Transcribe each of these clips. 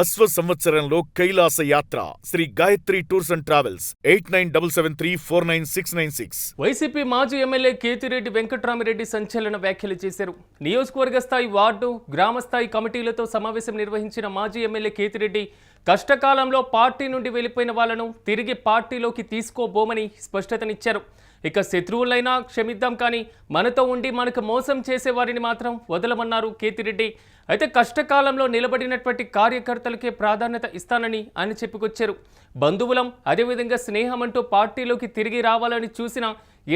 అశ్వ సంవత్సరంలో కైలాస యాత్ర Sri Gayatri tours and travels 8977349696. YCP మాజీ ఎమ్మెల్యే కేతిరెడ్డి వెంకట్రామిరెడ్డి సంచలన వ్యాఖ్యలు చేశారు. నియోజకవర్గ స్థాయి వార్డు, గ్రామ స్థాయి కమిటీలతో సమావేశం నిర్వహించిన మాజీ ఎమ్మెల్యే కేతిరెడ్డి కష్టకాలంలో పార్టీ నుండి వెళ్లిపోయిన వాళ్లను తిరిగి పార్టీలోకి తీసుకోబోమని స్పష్టతనిచ్చారు. ఇక శత్రువులైనా క్షమిద్దాం, కానీ మనతో ఉండి మనకు మోసం చేసేవారిని మాత్రం వదలమన్నారు కేతిరెడ్డి. అయితే కష్టకాలంలో నిలబడినటువంటి కార్యకర్తలకే ప్రాధాన్యత ఇస్తానని ఆయన చెప్పుకొచ్చారు. బంధువులం, అదేవిధంగా స్నేహం అంటూ పార్టీలోకి తిరిగి రావాలని చూసిన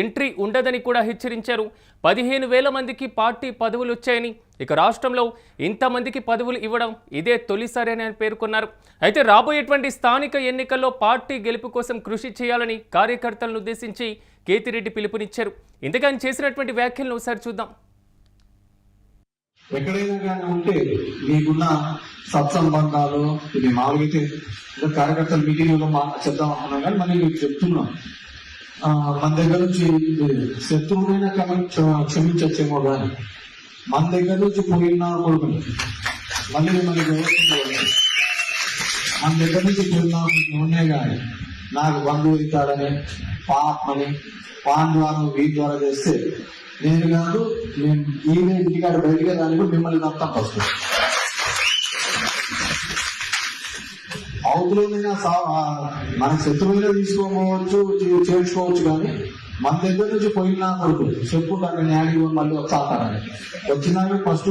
ఎంట్రీ ఉండదని కూడా హెచ్చరించారు. 15,000 మందికి పార్టీ పదవులు వచ్చాయని, ఇక రాష్ట్రంలో ఇంతమందికి పదవులు ఇవ్వడం ఇదే తొలిసారి అని ఆయన పేర్కొన్నారు. అయితే రాబోయేటువంటి స్థానిక ఎన్నికల్లో పార్టీ గెలుపు కోసం కృషి చేయాలని కార్యకర్తలను ఉద్దేశించి కేతిరెడ్డి పిలుపునిచ్చారు. ఇందుకు ఆయన చేసినటువంటి వ్యాఖ్యలను ఒకసారి చూద్దాం. ఎక్కడైనా కానీ ఉంటే మీకున్న సత్సంబంధాలు ఇది మామూలుగా కార్యకర్తల మీటింగ్లో చెప్దాం అనుకున్నాం, కానీ మళ్ళీ మీకు చెప్తున్నాం, మన దగ్గర నుంచి శత్రువునైనా క్షమించచ్చేమో కానీ మన దగ్గర నుంచి పోయిన కొడుకుని మళ్ళీ మనకి మన దగ్గర నుంచి పోయిన ఉన్నాయి కానీ నాకు బంధువు అవుతాడని పాపమని పాన్ ద్వారా వీటి ద్వారా చేస్తే నేను కాదు, నేను ఈమె ఇంటికాడ బయటగా దాన్ని కూడా మిమ్మల్ని నమ్మకం వస్తుంది. అవతలైనా మన శత్రువుగా తీసుకోవచ్చు, చేర్చుకోవచ్చు, కానీ మన దగ్గర నుంచి పోయినా కొడుకు చెప్పుకుంటాను న్యాయం మళ్ళీ వస్తాను వచ్చినాక ఫస్ట్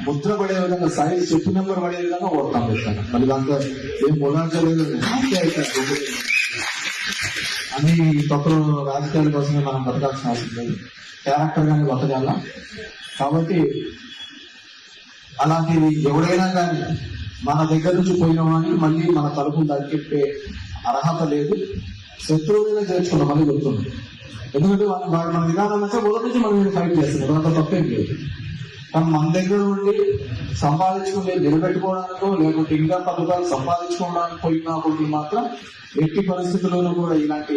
ముద్ర పడే విధంగా సైజ్ చెప్పు నెంబర్ పడే విధంగా కొడతాం చెప్తాను. మళ్ళీ దాంట్లో ఏం మొదలలేదు అని కొత్తలో రాజకీయాల కోసమే మనం బతకాల్సిన అవసరం లేదు, క్యారెక్టర్ గానే బతకాల. కాబట్టి అలాంటిది ఎవడైనా కానీ మన దగ్గర నుంచి పోయిన వాడిని మళ్ళీ మన తలుపులు దక్కిప్పే అర్హత లేదు. శత్రువులైనా చేర్చుకున్నాం మళ్ళీ గుర్తుంది, ఎందుకంటే మన విధానం అంటే మొదటి నుంచి మనం ఫైట్ చేస్తున్నాం, అంత తప్పేం లేదు. కానీ మన దగ్గర నుండి సంపాదించుకుని నిలబెట్టుకోవడానికో లేకుంటే ఇంకా పథకాలు సంపాదించుకోవడానికి పోయిన కొడుకులు మాత్రం ఎట్టి పరిస్థితుల్లోనూ కూడా ఇలాంటి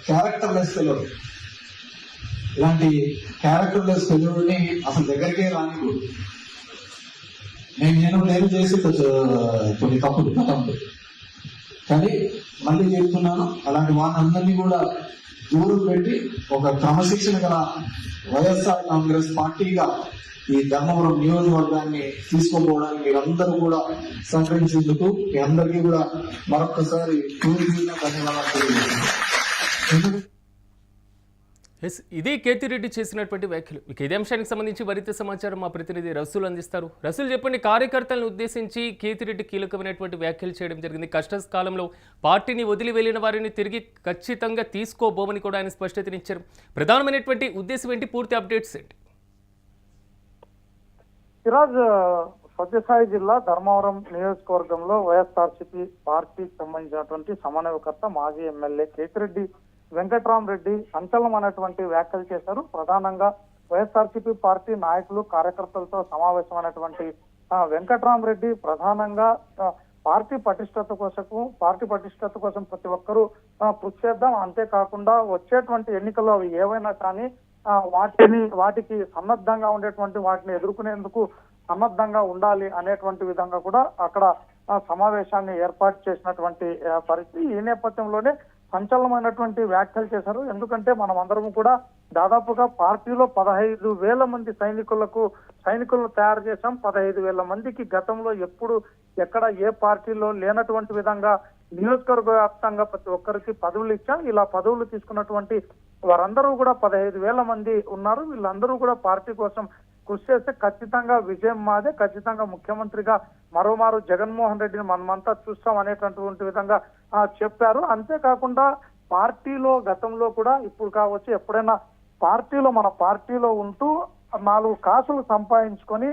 క్యారెక్టర్లెస్ ఫెలోర్, ఇలాంటి క్యారెక్టర్లెస్ ఫెలోర్ని అసలు దగ్గరికే రానికూడదు. నేను చేసి కొన్ని తప్పులు గతంలో, కానీ మళ్ళీ చెప్తున్నాను, అలాంటి వాళ్ళందరినీ కూడా దూరం పెట్టి ఒక క్రమశిక్షణ గల వైఎస్ఆర్ కాంగ్రెస్ పార్టీగా ఈ ధర్మవరం నియోజకవర్గాన్ని తీసుకోపోవడానికి మీరందరూ కూడా సహకరించేందుకు మీ అందరికీ కూడా మరొకసారి ధన్యవాదాలు. ఇది కేతిరెడ్డి చేసినటువంటి వ్యాఖ్యలు. ఇక ఇదే అంశానికి సంబంధించి మరింత సమాచారం మా ప్రతినిధి రసూల్ అందిస్తారు. రసూల్, చెప్పండి, కార్యకర్తలను ఉద్దేశించి కేతిరెడ్డి కీలకమైనటువంటి వ్యాఖ్యలు చేయడం జరిగింది. కష్టకాలంలో పార్టీని వదిలి వెళ్లిన వారిని తిరిగి ఖచ్చితంగా తీసుకోబోమని కూడా ఆయన స్పష్టతనిచ్చారు. ప్రధానమైనటువంటి ఉద్దేశం ఏంటి? పూర్తి అప్డేట్స్ ఏంటి? సిరాజ్, సత్యసాయి జిల్లా ధర్మవరం నియోజకవర్గంలో వైఎస్ఆర్సీపీ పార్టీకి సంబంధించినటువంటి సమన్వయకర్త మాజీ ఎమ్మెల్యే కేతిరెడ్డి వెంకట్రామిరెడ్డి సంచలనమైనటువంటి వ్యాఖ్యలు చేశారు. ప్రధానంగా వైఎస్ఆర్సీపీ పార్టీ నాయకులు కార్యకర్తలతో సమావేశమైనటువంటి వెంకట్రామిరెడ్డి ప్రధానంగా పార్టీ పటిష్టత కోసం ప్రతి ఒక్కరూ కృషి చేద్దాం, అంతేకాకుండా వచ్చేటువంటి ఎన్నికల్లో అవి ఏవైనా కానీ వాటికి సన్నద్ధంగా ఉండేటువంటి వాటిని ఎదుర్కొనేందుకు సన్నద్ధంగా ఉండాలి అనేటువంటి విధంగా కూడా అక్కడ సమావేశాన్ని ఏర్పాటు చేసినటువంటి పరిస్థితి. ఈ నేపథ్యంలోనే సంచలనమైనటువంటి వ్యాఖ్యలు చేశారు. ఎందుకంటే మనం అందరం కూడా దాదాపుగా పార్టీలో 15,000 మంది సైనికులను తయారు చేశాం. 15,000 మందికి గతంలో ఎక్కడ ఏ పార్టీలో లేనటువంటి విధంగా నియోజకవర్గ వ్యాప్తంగా ప్రతి ఒక్కరికి పదవులు ఇచ్చాం. ఇలా పదవులు తీసుకున్నటువంటి వారందరూ కూడా 15,000 మంది ఉన్నారు. వీళ్ళందరూ కూడా పార్టీ కోసం కృషి చేస్తే ఖచ్చితంగా విజయం మాదే, ఖచ్చితంగా ముఖ్యమంత్రిగా మరోమారు జగన్మోహన్ రెడ్డిని మనమంతా చూస్తాం అనేటటువంటి విధంగా చెప్పారు. అంతేకాకుండా పార్టీలో గతంలో కూడా ఇప్పుడు కావచ్చు, ఎప్పుడైనా మన పార్టీలో ఉంటూ 4 కాసులు సంపాదించుకొని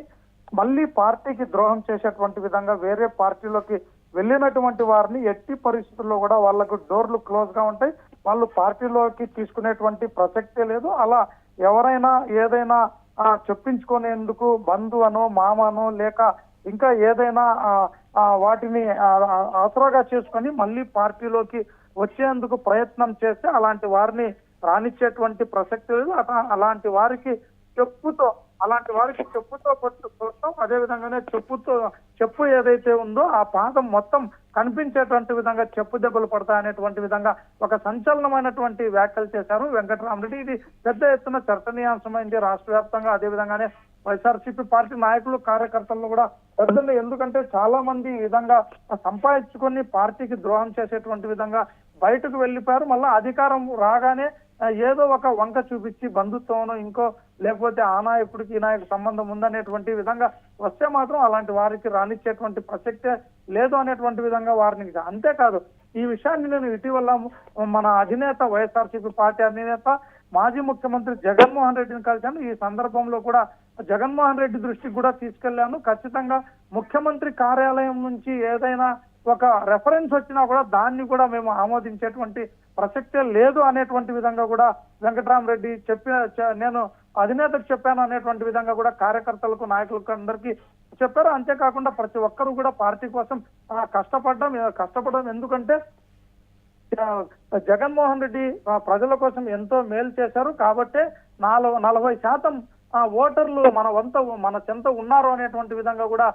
మళ్ళీ పార్టీకి ద్రోహం చేసేటువంటి విధంగా వేరే పార్టీలోకి వెళ్ళినటువంటి వారిని ఎట్టి పరిస్థితుల్లో కూడా వాళ్లకు డోర్లు క్లోజ్ గా ఉంటాయి, వాళ్ళు పార్టీలోకి తీసుకునేటువంటి ప్రసక్తే లేదు. అలా ఎవరైనా ఏదైనా చెప్పించుకునేందుకు బంధువనో మామనో లేక ఇంకా ఏదైనా వాటిని ఆసరాగా చేసుకొని మళ్ళీ పార్టీలోకి వచ్చేందుకు ప్రయత్నం చేస్తే అలాంటి వారిని రానిచ్చేటువంటి ప్రసక్తి లేదు. అలాంటి వారికి చెప్పుతో అలాంటి వారికి చెప్పుతో కొట్టడం, అదే విధంగానే చెప్పు ఏదైతే ఉందో ఆ పాదం మొత్తం కనిపించేటువంటి విధంగా చెప్పు దెబ్బలు పడతాయనేటువంటి విధంగా ఒక సంచలనమైనటువంటి వ్యాఖ్యలు చేశారు వెంకటరామరెడ్డి. ఇది పెద్ద ఎత్తున చర్చనీయాంశమైంది రాష్ట్ర వ్యాప్తంగా. అదే విధంగానే వైఎస్ఆర్సీపీ పార్టీ నాయకులు కార్యకర్తలను కూడా పెద్దలు, ఎందుకంటే చాలా మంది ఈ విధంగా సంపాదించుకొని పార్టీకి ద్రోహం చేసేటువంటి విధంగా బయటకు వెళ్ళిపోయారు. మళ్ళా అధికారం రాగానే ఏదో ఒక వంక చూపించి బంధుత్వంలో ఇంకో లేకపోతే ఆ నాయకుడికి ఈ నాయకు సంబంధం ఉందనేటువంటి విధంగా వస్తే మాత్రం అలాంటి వారికి రానిచ్చేటువంటి ప్రసక్తే లేదు అనేటువంటి విధంగా వారిని. అంతేకాదు, ఈ విషయాన్ని నేను ఇటీవల మన అధినేత వైఎస్ఆర్సీపీ పార్టీ అధినేత మాజీ ముఖ్యమంత్రి జగన్మోహన్ రెడ్డిని కలిశాను. ఈ సందర్భంలో కూడా జగన్మోహన్ రెడ్డి దృష్టికి కూడా తీసుకెళ్లాను. ఖచ్చితంగా ముఖ్యమంత్రి కార్యాలయం నుంచి ఏదైనా ఒక రెఫరెన్స్ వచ్చినా కూడా దాన్ని కూడా మేము ఆమోదించేటువంటి ప్రసక్తే లేదు అనేటువంటి విధంగా కూడా వెంకటరామరెడ్డి నేను అధినేతకు చెప్పాను అనేటువంటి విధంగా కూడా కార్యకర్తలకు, నాయకులకు అందరికీ చెప్పారు. అంతేకాకుండా ప్రతి ఒక్కరూ కూడా పార్టీ కోసం కష్టపడడం ఎందుకంటే జగన్మోహన్ రెడ్డి ప్రజల కోసం ఎంతో మేలు చేశారు కాబట్టి 40% ఓటర్లు మన చెంత ఉన్నారు అనేటువంటి విధంగా కూడా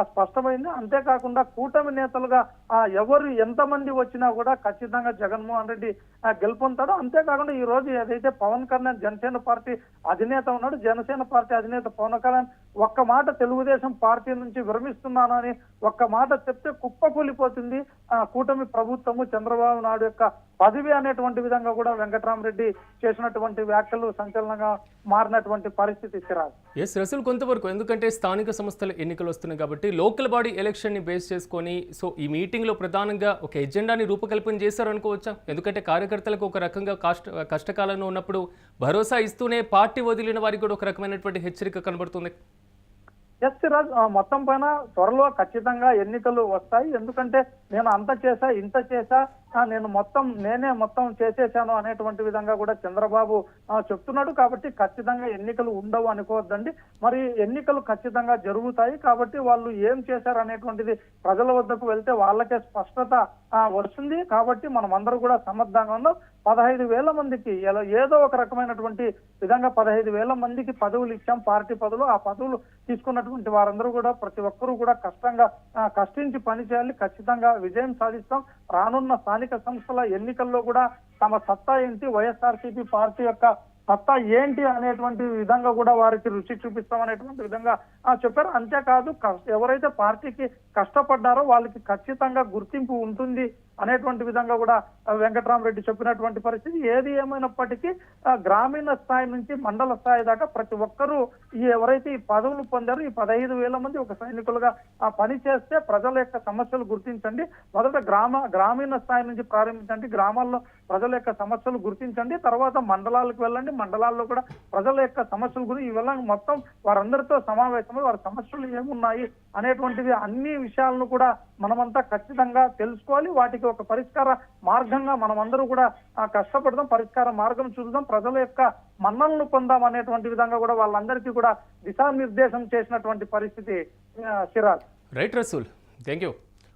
స్పష్టమైంది. అంతేకాకుండా కూటమి నేతలుగా ఎవరు ఎంతమంది వచ్చినా కూడా ఖచ్చితంగా జగన్మోహన్ రెడ్డి గెలుపొందుతాడు. అంతేకాకుండా ఈ రోజు ఏదైతే పవన్ కళ్యాణ్ జనసేన పార్టీ అధినేత ఉన్నాడు, జనసేన పార్టీ అధినేత పవన్ కళ్యాణ్ ఒక్క మాట తెలుగుదేశం పార్టీ నుంచి విరమిస్తున్నాను అని ఒక్క మాట చెప్తే కుప్పకూలిపోతుంది కూటమి ప్రభుత్వము, చంద్రబాబు నాయుడు యొక్క పదవి అనేటువంటి విధంగా కూడా వెంకటరామరెడ్డి చేసినటువంటి వ్యాఖ్యలు సంచలనంగా మారినటువంటి పరిస్థితి. ఎస్ రసూల్, కొంతవరకు ఎందుకంటే స్థానిక సంస్థల ఎన్నికలు వస్తున్నాయి కాబట్టి లోకల్ బాడీ ఎలక్షన్ ని బేస్ చేసుకొని సో ఈ మీటింగ్ లో ప్రధానంగా ఒక ఎజెండాని రూపకల్పన చేశారు అనుకోవచ్చా? ఎందుకంటే కార్యకర్తలకు ఒక రకంగా కష్టకాలంలో ఉన్నప్పుడు భరోసా ఇస్తూనే పార్టీ వదిలిన వారికి కూడా ఒక రకమైనటువంటి హెచ్చరిక కనబడుతుంది. ఎస్ సిరాజ్, మొత్తం పైన త్వరలో ఖచ్చితంగా ఎన్నికలు వస్తాయి. ఎందుకంటే నేను అంత చేశా ఇంత చేశా నేనే మొత్తం చేసేసాను అనేటువంటి విధంగా కూడా చంద్రబాబు చెప్తున్నాడు. కాబట్టి ఖచ్చితంగా ఎన్నికలు ఉండవు అనుకోవద్దండి. మరి ఎన్నికలు ఖచ్చితంగా జరుగుతాయి కాబట్టి వాళ్ళు ఏం చేశారు అనేటువంటిది ప్రజల వద్దకు వెళ్తే వాళ్ళకే స్పష్టత వస్తుంది. కాబట్టి మనం అందరూ కూడా సమర్థంగా ఉన్నాం. 15,000 మందికి ఏదో ఒక రకమైనటువంటి విధంగా 15,000 మందికి పదవులు ఇచ్చాం, పార్టీ పదవులు. ఆ పదవులు తీసుకున్నటువంటి వారందరూ కూడా ప్రతి ఒక్కరూ కూడా కష్టించి పనిచేయాలి. ఖచ్చితంగా విజయం సాధిస్తాం. రానున్న స్థానిక సంస్థల ఎన్నికల్లో కూడా తమ సత్తా ఏంటి, వైఎస్ఆర్సీపీ పార్టీ యొక్క సత్తా ఏంటి అనేటువంటి విధంగా కూడా వారికి రుచి చూపిస్తాం అనేటువంటి విధంగా చెప్పారు. అంతేకాదు, ఎవరైతే పార్టీకి కష్టపడ్డారో వాళ్ళకి ఖచ్చితంగా గుర్తింపు ఉంటుంది అనేటువంటి విధంగా కూడా వెంకటరామరెడ్డి చెప్పినటువంటి పరిస్థితి. ఏది ఏమైనప్పటికీ గ్రామీణ స్థాయి నుంచి మండల స్థాయి దాకా ప్రతి ఒక్కరూ ఎవరైతే ఈ పదవులు పొందారో ఈ 15,000 మంది ఒక సైనికులుగా పనిచేస్తే ప్రజల యొక్క సమస్యలు గుర్తించండి. మొదట గ్రామీణ స్థాయి నుంచి ప్రారంభించండి, గ్రామాల్లో ప్రజల యొక్క సమస్యలు గుర్తించండి. తర్వాత మండలాలకు వెళ్ళండి, మండలాల్లో కూడా ప్రజల యొక్క సమస్యల గురించి ఇవాళ మొత్తం వారందరితో సమావేశమై వారి సమస్యలు ఏమున్నాయి అనేటువంటివి అన్ని విషయాలను కూడా మనమంతా ఖచ్చితంగా తెలుసుకోవాలి. వాటికి ఒక పరిష్కార మార్గంగా మనమందరూ కూడా కష్టపడదాం, పరిష్కార మార్గం చూద్దాం, ప్రజల యొక్క మన్నలను పొందాం అనేటువంటి విధంగా కూడా వాళ్ళందరికీ కూడా దిశానిర్దేశం చేసినటువంటి పరిస్థితి. Siraj. Right Rasool, thank you.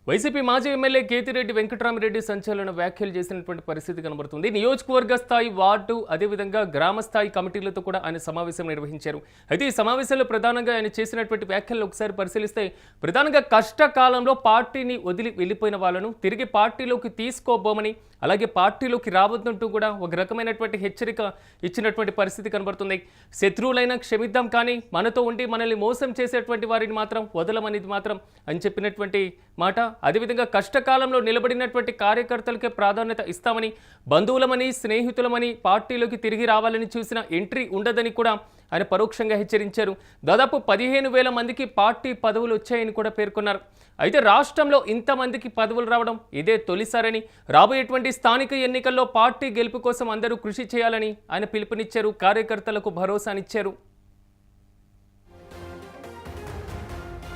YCP మాజీ ఎమ్మెల్యే కేతిరెడ్డి వెంకటరామరెడ్డి సంచలన వ్యాఖ్యలు చేసినటువంటి పరిస్థితి కనబడుతుంది. నియోజకవర్గ స్థాయి, వార్డు, అదేవిధంగా గ్రామ స్థాయి కమిటీలతో కూడా ఆయన సమావేశం నిర్వహించారు. అయితే ఈ సమావేశంలో ప్రధానంగా ఆయన చేసినటువంటి వ్యాఖ్యలను ఒకసారి పరిశీలిస్తే ప్రధానంగా కష్టకాలంలో పార్టీని వదిలి వెళ్ళిపోయిన వాళ్ళను తిరిగి పార్టీలోకి తీసుకోబోమని, అలాగే పార్టీలోకి రావద్దంటూ కూడా ఒక రకమైనటువంటి హెచ్చరిక ఇచ్చినటువంటి పరిస్థితి కనబడుతుంది. శత్రువులైనా క్షమిద్దాం, కానీ మనతో ఉండి మనల్ని మోసం చేసేటువంటి వారిని మాత్రం వదలమనేది మాత్రం అని చెప్పినటువంటి మాట. అదేవిధంగా కష్టకాలంలో నిలబడినటువంటి కార్యకర్తలకే ప్రాధాన్యత ఇస్తామని, బంధువులమని, స్నేహితులమని పార్టీలోకి తిరిగి రావాలని చూసిన ఎంట్రీ ఉండదని కూడా ఆయన పరోక్షంగా హెచ్చరించారు. దాదాపు 15,000 మందికి పార్టీ పదవులు వచ్చాయని కూడా పేర్కొన్నారు. అయితే రాష్ట్రంలో ఇంతమందికి పదవులు రావడం ఇదే తొలిసారని, రాబోయేటువంటి స్థానిక ఎన్నికల్లో పార్టీ గెలుపు కోసం అందరూ కృషి చేయాలని ఆయన పిలుపునిచ్చారు. కార్యకర్తలకు భరోసానిచ్చారు.